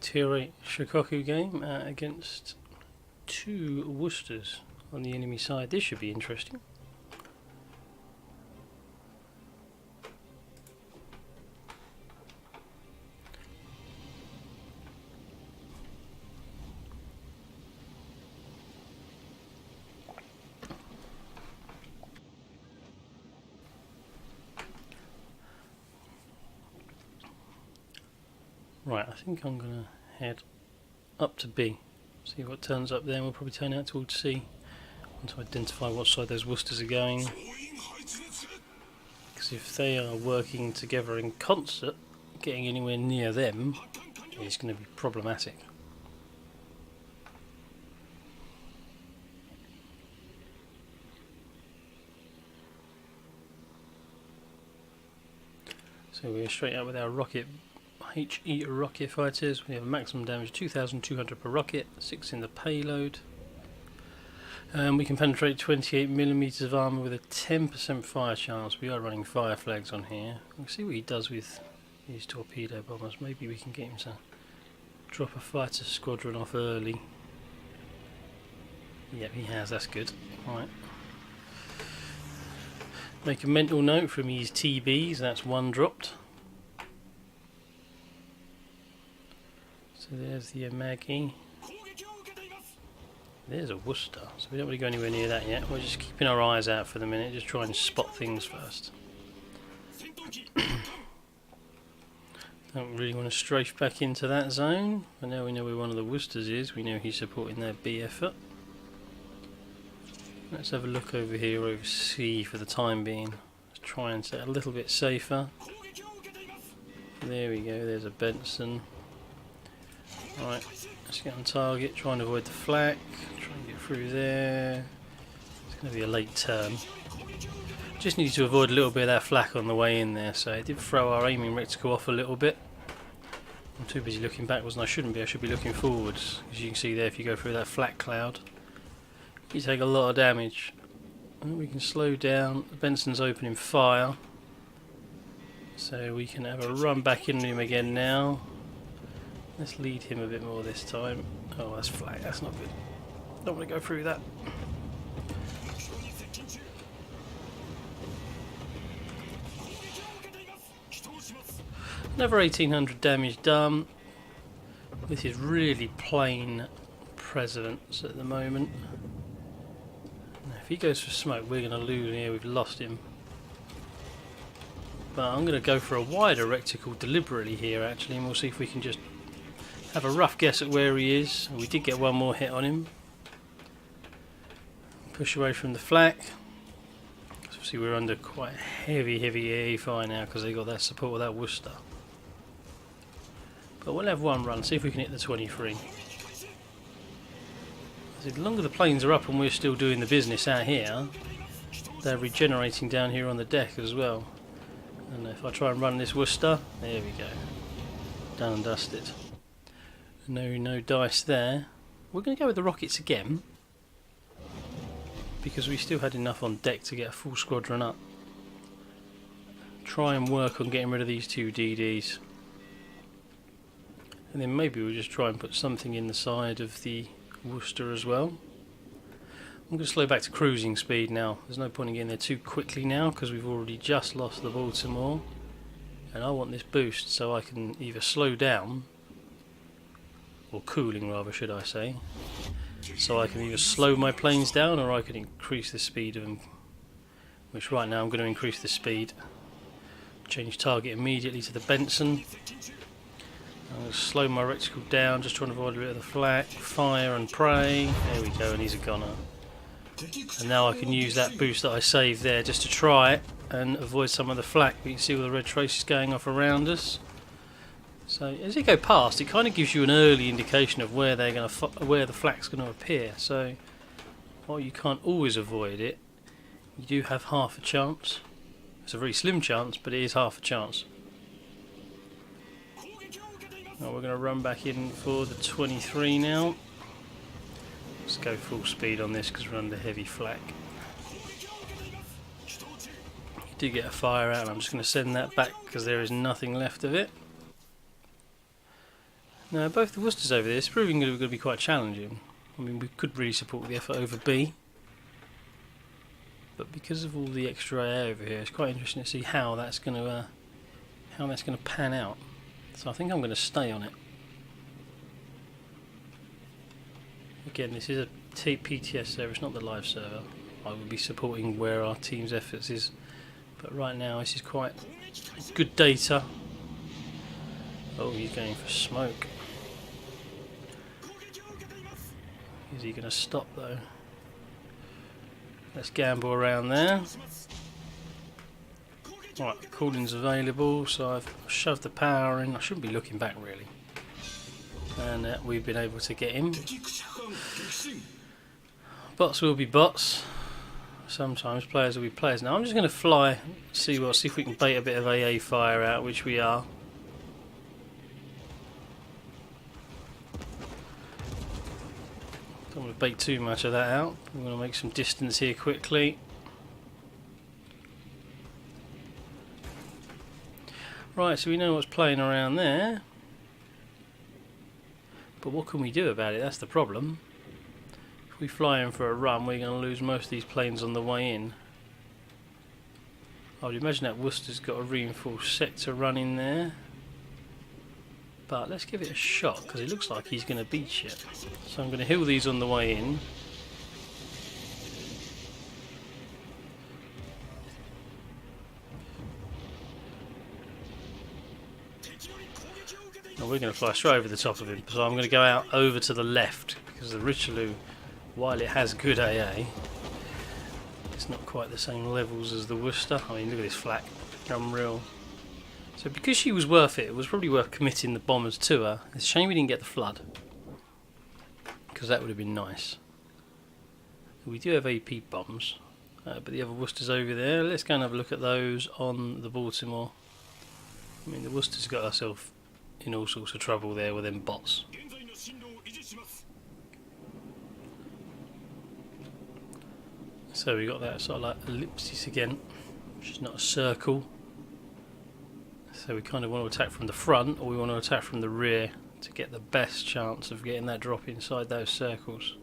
Tier 8 Shokaku game against two Worcesters on the enemy side. This should be interesting. Right, I think I'm going to head up to B, see what turns up there, and we'll probably turn out towards C once I identify what side those Worcesters are going. Because if they are working together in concert, getting anywhere near them is going to be problematic. So we're straight out with our rocket. HE rocket fighters. We have maximum damage 2,200 per rocket, 6 in the payload. We can penetrate 28mm of armour with a 10% fire chance. We are running fire flags on here. We'll see what he does with these torpedo bombers. Maybe we can get him to drop a fighter squadron off early. Yep, he has, that's good. Right. Make a mental note from his TBs, that's one dropped. So there's the Amagi. There's a Worcester, so we don't really go anywhere near that yet. We're just keeping our eyes out for the minute, just try and spot things first. Don't really want to strafe back into that zone, but now we know where one of the Worcesters is, we know he's supporting their B effort. Let's have a look over here, over C for the time being. Let's try and set a little bit safer. There we go, there's a Benson. Right, let's get on target, try and avoid the flak, try and get through there. It's going to be a late turn. Just need to avoid a little bit of that flak on the way in there, so it did throw our aiming reticle off a little bit. I'm too busy looking backwards and I shouldn't be, I should be looking forwards. As you can see there, if you go through that flak cloud, you take a lot of damage. And we can slow down, Benson's opening fire. So we can have a run back into him again now. Let's lead him a bit more this time. Oh, that's flat, that's not good. Don't want to go through that. Another 1800 damage done. This is really plain Presidents at the moment. Now, if he goes for smoke, we're going to lose here, we've lost him. But I'm going to go for a wider reticle deliberately here actually, and we'll see if we can just have a rough guess at where he is. We did get one more hit on him. Push away from the flak. Obviously we're under quite heavy AE fire now because they got that support with that Worcester. But we'll have one run, see if we can hit the 23. The longer the planes are up and we're still doing the business out here, they're regenerating down here on the deck as well. And if I try and run this Worcester, there we go. Done and dusted. No dice there. We're going to go with the rockets again because we still had enough on deck to get a full squadron up. Try and work on getting rid of these two DDs. And then maybe we'll just try and put something in the side of the Worcester as well. I'm going to slow back to cruising speed now. There's no point in getting there too quickly now because we've already just lost the Baltimore. And I want this boost so I can either slow down, or cooling rather should I say, so I can either slow my planes down or I can increase the speed of them, which right now I'm going to increase the speed. Change target immediately to the Benson. I'm going to slow my reticle down, just trying to avoid a bit of the flak, fire and pray. There we go, and he's a goner. And now I can use that boost that I saved there just to try it and avoid some of the flak. But you can see all the red traces going off around us. So as you go past, it kind of gives you an early indication of where they're going to, where the flak's going to appear. So while you can't always avoid it, you do have half a chance. It's a very slim chance, but it is half a chance. Now we're going to run back in for the 23 now. Let's go full speed on this because we're under heavy flak. You do get a fire out, and I'm just going to send that back because there is nothing left of it. Now both the Worcesters over there, it's proving going to be quite challenging. I mean, we could really support the effort over B, but because of all the extra AA over here, it's quite interesting to see how that's going to pan out. So I think I'm going to stay on it. Again, this is a PTS server, it's not the live server. I will be supporting where our team's efforts is, but right now this is quite good data. Oh, he's going for smoke. Is he going to stop though? Let's gamble around there. Right, cooling's available, so I've shoved the power in. I shouldn't be looking back really. And we've been able to get him. Bots will be bots. Sometimes players will be players. Now I'm just going to fly, see if we can bait a bit of AA fire out, which we are. Don't want to bait too much of that out. I'm going to make some distance here quickly. Right, so we know what's playing around there. But what can we do about it? That's the problem. If we fly in for a run, we're going to lose most of these planes on the way in. I would imagine that Worcester's got a reinforced sector running there. But let's give it a shot, because it looks like he's going to beach it. So I'm going to heal these on the way in. Now we're going to fly straight over the top of him, so I'm going to go out over to the left, because the Richelieu, while it has good AA, it's not quite the same levels as the Worcester. I mean, look at this flak, unreal. So because she was worth it, it was probably worth committing the bombers to her. It's a shame we didn't get the flood, because that would have been nice. We do have AP bombs, but the other Worcester's over there. Let's go and have a look at those on the Baltimore. I mean, the Worcester's got herself in all sorts of trouble there with them bots. So we got that sort of like ellipsis again, which is not a circle. So we kind of want to attack from the front, or we want to attack from the rear to get the best chance of getting that drop inside those circles.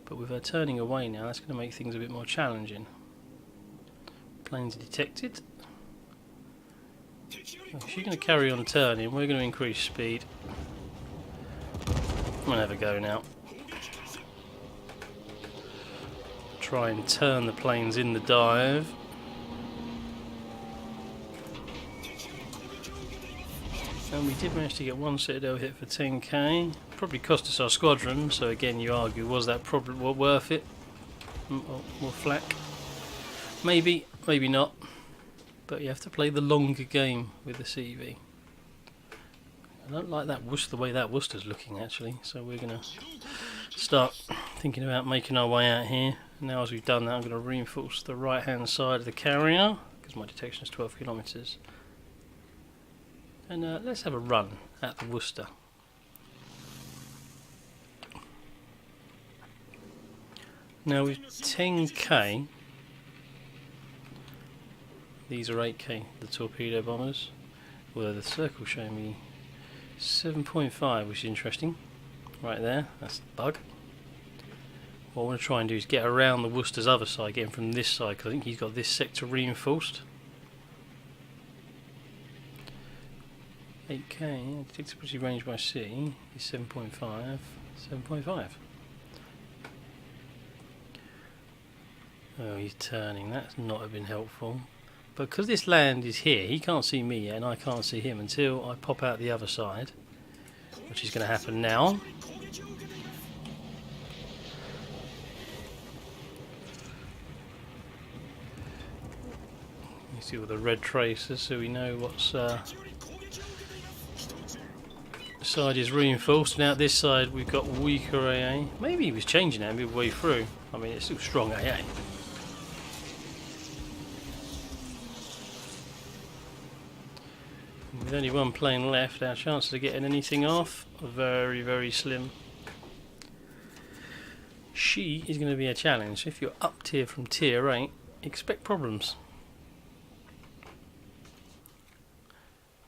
But with her turning away now, that's going to make things a bit more challenging. Planes detected. If she's going to carry on turning, we're going to increase speed. I'm going to have a go now. Try and turn the planes in the dive. And we did manage to get one Citadel hit for 10k. Probably cost us our squadron, so again you argue, was that probably worth it? More flak? Maybe, maybe not. But you have to play the longer game with the CV. I don't like that the way that Worcester's looking actually, so we're going to start thinking about making our way out here. Now as we've done that, I'm going to reinforce the right hand side of the carrier, because my detection is 12 kilometres. And let's have a run at the Worcester. Now with 10k, these are 8k, the torpedo bombers. Well, the circle showing me 7.5, which is interesting. Right there, that's the bug. What I want to try and do is get around the Worcester's other side, get him from this side, because I think he's got this sector reinforced. 8k, detectability range by sea is 7.5. 7.5. Oh, he's turning. That's not have been helpful. But because this land is here, he can't see me yet, and I can't see him until I pop out the other side, which is going to happen now. You see all the red traces, so we know what's side is reinforced. Now this side we've got weaker AA. Maybe he was changing that midway through. I mean, it's still strong AA. With only one plane left, our chances of getting anything off are very, very slim. She is going to be a challenge. If you're up tier from tier 8, expect problems.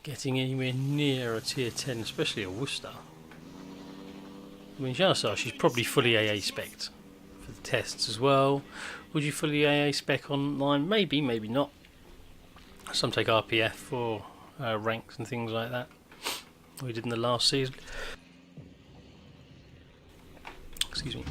getting anywhere near a tier 10, especially a Worcester. I mean, chances are she's probably fully AA spec'd for the tests as well. Would you fully AA spec online? Maybe, maybe not. Some take RPF for ranks and things like that. We did in the last season. Excuse me.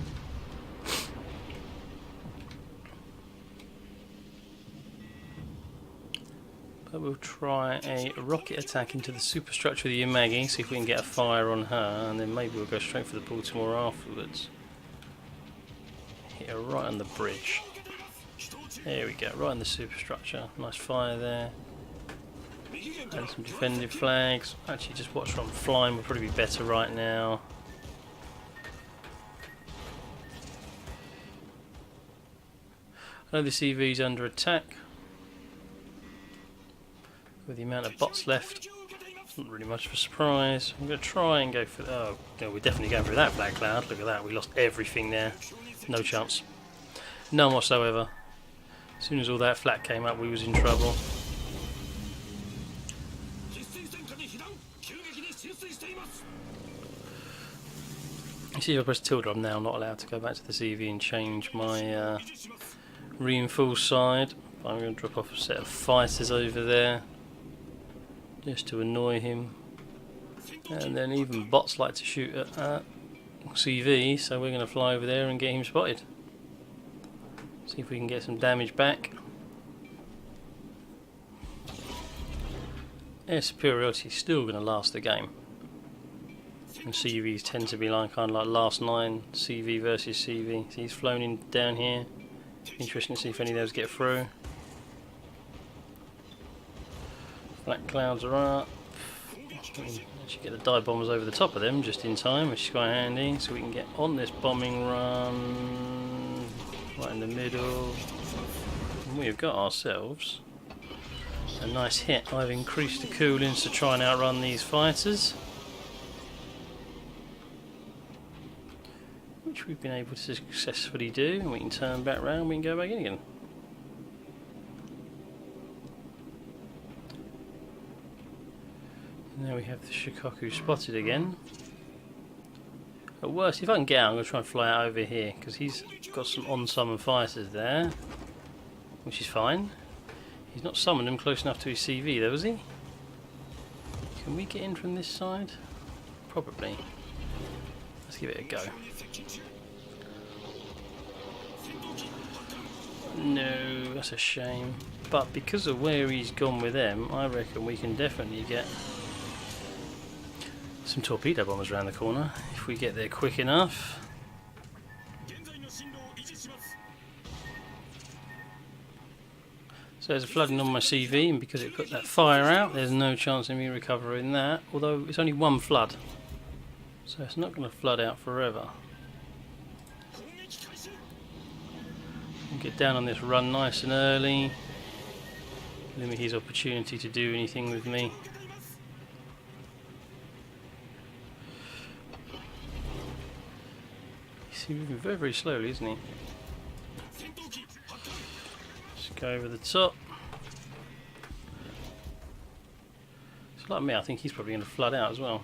But we'll try a rocket attack into the superstructure of the Yamagi, see if we can get a fire on her, and then maybe we'll go straight for the Baltimore afterwards. Hit her right on the bridge. There we go, right on the superstructure. Nice fire there. And some defensive flags. Actually, just watch her on flying would probably be better right now. I know the CV's under attack. With the amount of bots left, it's not really much of a surprise. I'm going to try and go for... Oh, no, we're definitely going for that black cloud. Look at that, we lost everything there. No chance. None whatsoever. As soon as all that flat came up, we was in trouble. You see, if I press tilde, I'm now not allowed to go back to the CV and change my reinforced side. I'm going to drop off a set of fighters over there, just to annoy him. And then even bots like to shoot at CV, so we're going to fly over there and get him spotted. See if we can get some damage back. Air superiority is still going to last the game. And CVs tend to be like kind of like last 9 CV versus CV. So he's flown in down here. Interesting to see if any of those get through. Black clouds are up. Actually get the dive bombers over the top of them just in time, which is quite handy. So we can get on this bombing run right in the middle. And we've got ourselves a nice hit. I've increased the coolings to try and outrun these fighters, which we've been able to successfully do, and we can turn back round and we can go back in again. Now we have the Shokaku spotted again. At worst, if I can get out, I'm going to try and fly out over here, because he's got some on-summon fighters there, which is fine. He's not summoned them close enough to his CV though, is he? Can we get in from this side? Probably. Let's give it a go. No, that's a shame. But because of where he's gone with them, I reckon we can definitely get some torpedo bombers around the corner if we get there quick enough. So there's a flooding on my CV, and because it put that fire out, there's no chance of me recovering that, although it's only one flood, so it's not going to flood out forever. Get down on this run nice and early, limit his opportunity to do anything with me. He's moving very, very slowly, isn't he? Just go over the top. It's like me, I think he's probably going to flood out as well.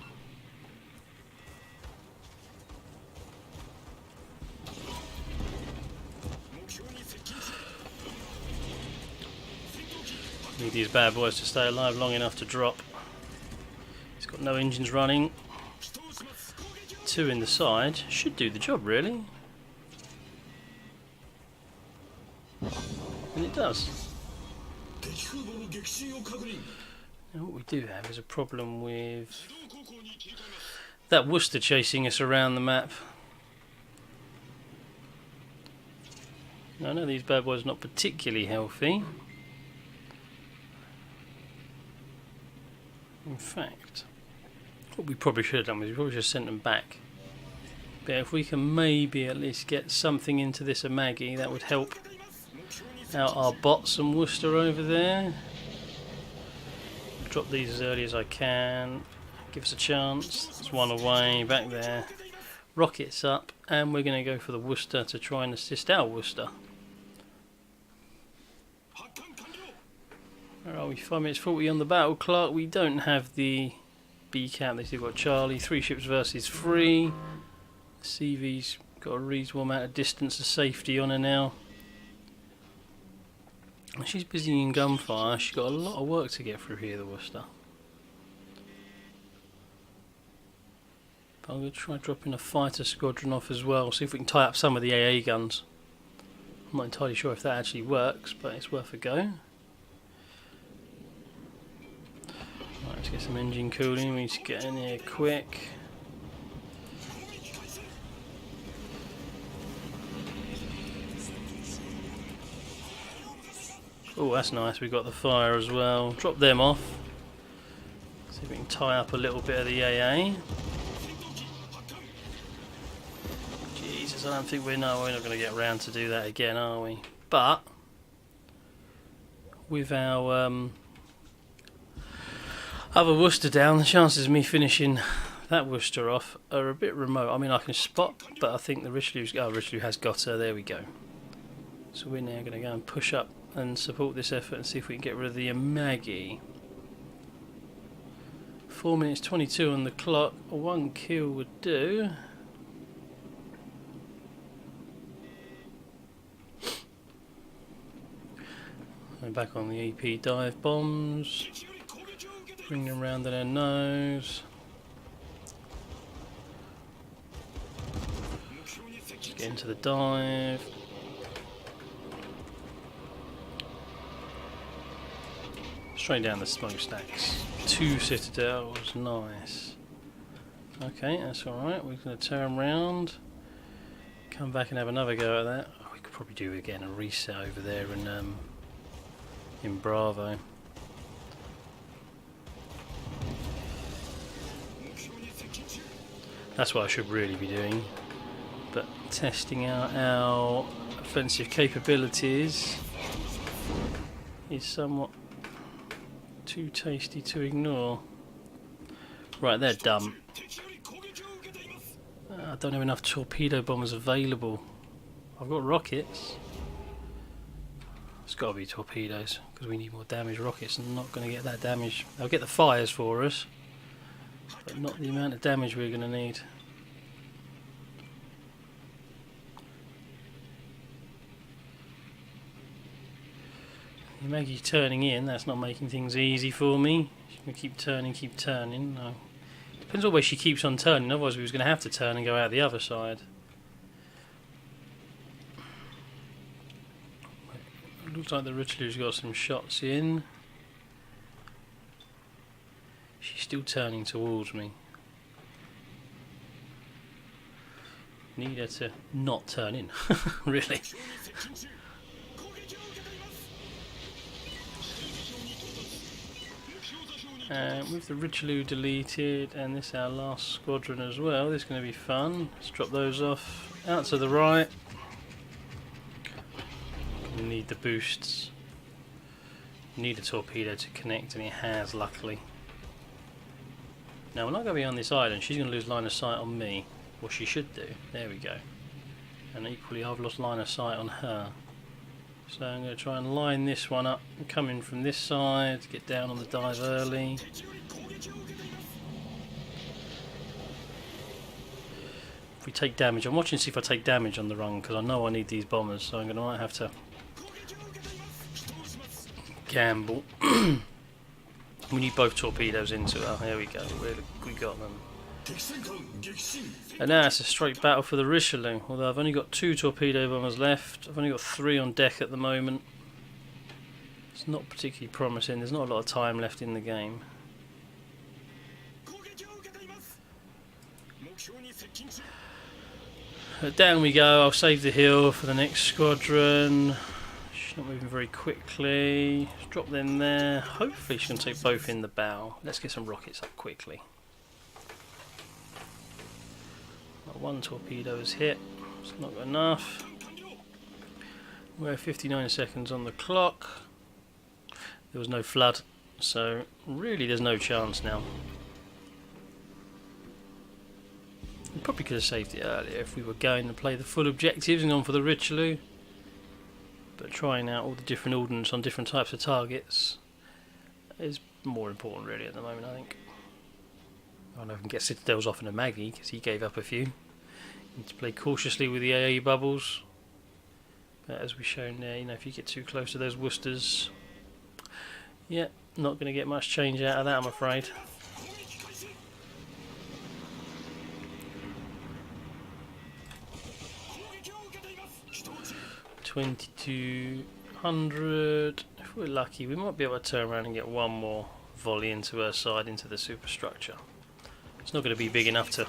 Need these bad boys to stay alive long enough to drop. He's got no engines running. 2 in the side. Should do the job, really. And it does. Now what we do have is a problem with that Worcester chasing us around the map. Now, I know these bad boys are not particularly healthy. In fact, what we probably should have done was we probably should have sent them back. But if we can maybe at least get something into this Amagi, that would help out our bots and Worcester over there. Drop these as early as I can. Give us a chance. There's one away, back there. Rockets up, and we're going to go for the Worcester to try and assist our Worcester. Where are we? 5 minutes 40 on the battle clock. We don't have the B camp. They still got Charlie. 3 ships versus 3. CV's got a reasonable amount of distance of safety on her now. She's busy in gunfire. She's got a lot of work to get through here, the Worcester. But I'm going to try dropping a fighter squadron off as well. See if we can tie up some of the AA guns. I'm not entirely sure if that actually works, but it's worth a go. Right, let's get some engine cooling. We need to get in here quick. Oh, that's nice. We've got the fire as well. Drop them off. See if we can tie up a little bit of the AA. Jesus, I don't think we're not going to get around to do that again, are we? But with our other Worcester down, the chances of me finishing that Worcester off are a bit remote. I mean, I can spot, but I think the Richelieu has got her. There we go. So we're now going to go and push up and support this effort and see if we can get rid of the Amagi. 4 minutes 22 on the clock. 1 kill would do. And back on the EP dive bombs. Bring them round to their nose. Let's get into the dive. Straight down the smokestacks. 2 citadels, nice. Okay, that's alright. We're going to turn round, come back and have another go at that. Oh, we could probably do again a reset over there in Bravo. That's what I should really be doing. But testing out our offensive capabilities is somewhat too tasty to ignore. Right, they're dumb. I don't have enough torpedo bombers available. I've got rockets. It's got to be torpedoes because we need more damage. Rockets are not going to get that damage. They'll get the fires for us, but not the amount of damage we're going to need. Maggie's turning in, that's not making things easy for me. She's going to keep turning. No. Depends what way she keeps on turning, otherwise we was going to have to turn and go out the other side. Looks like the Richelieu's got some shots in. She's still turning towards me. Need her to not turn in, really. With the Richelieu deleted and this our last squadron as well, this is going to be fun. Let's drop those off out to the right. We need the boosts. Need a torpedo to connect, and it has, luckily. Now we're not going to be on this island. She's going to lose line of sight on me. What she should do. There we go. And equally I've lost line of sight on her. So I'm going to try and line this one up and come in from this side, get down on the dive early. If we take damage, I'm watching to see if I take damage on the run because I know I need these bombers, so I'm going to might have to gamble. We need both torpedoes into her. There we go, we got them. And now it's a straight battle for the Richelieu, although I've only got 2 torpedo bombers left. I've only got 3 on deck at the moment. It's not particularly promising, there's not a lot of time left in the game. But down we go, I'll save the hill for the next squadron. She's not moving very quickly. Just drop them there. Hopefully she can take both in the bow. Let's get some rockets up quickly. 1 torpedo is hit, it's not enough. We're 59 seconds on the clock. There was no flood, so really there's no chance now. We probably could have saved it earlier if we were going to play the full objectives and gone for the Richelieu. But trying out all the different ordnance on different types of targets is more important really at the moment, I think. I know I can get Citadels off in a Maggie because he gave up a few. Need to play cautiously with the AA bubbles. But as we've shown there, if you get too close to those Worcesters, yeah, not going to get much change out of that, I'm afraid. $2,200. If we're lucky, we might be able to turn around and get one more volley into her side into the superstructure. It's not going to be big enough to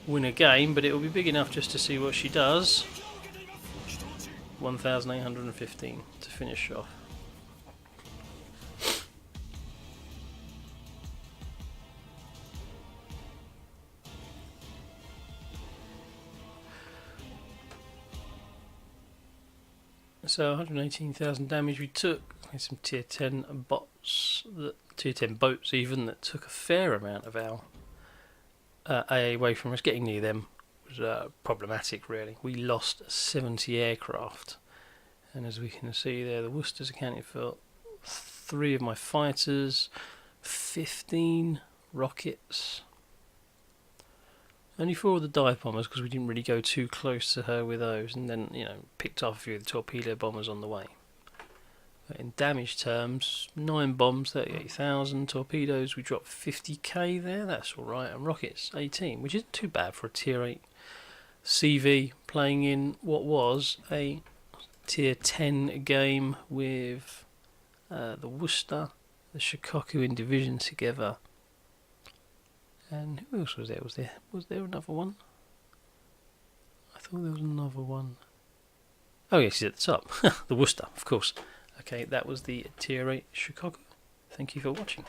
win a game, but it will be big enough just to see what she does. 1,815 to finish off. So 118,000 damage we took. With some tier 10 bots, tier 10 boats even, that took a fair amount of our AA away from us. Getting near them was problematic really. We lost 70 aircraft, and as we can see there, the Worcester's accounted for 3 of my fighters, 15 rockets, only 4 of the dive bombers because we didn't really go too close to her with those, and then picked off a few of the torpedo bombers on the way. But in damage terms, 9 bombs, 38,000. Torpedoes, we dropped 50k there, that's alright. And rockets, 18, which isn't too bad for a tier 8 CV playing in what was a tier 10 game with the Worcester, the Shokaku in division together. And who else was there? Was there another one? I thought there was another one. Oh yes, he's at the top. The Worcester, of course. Okay, that was the Tier 8 Shokaku. Thank you for watching.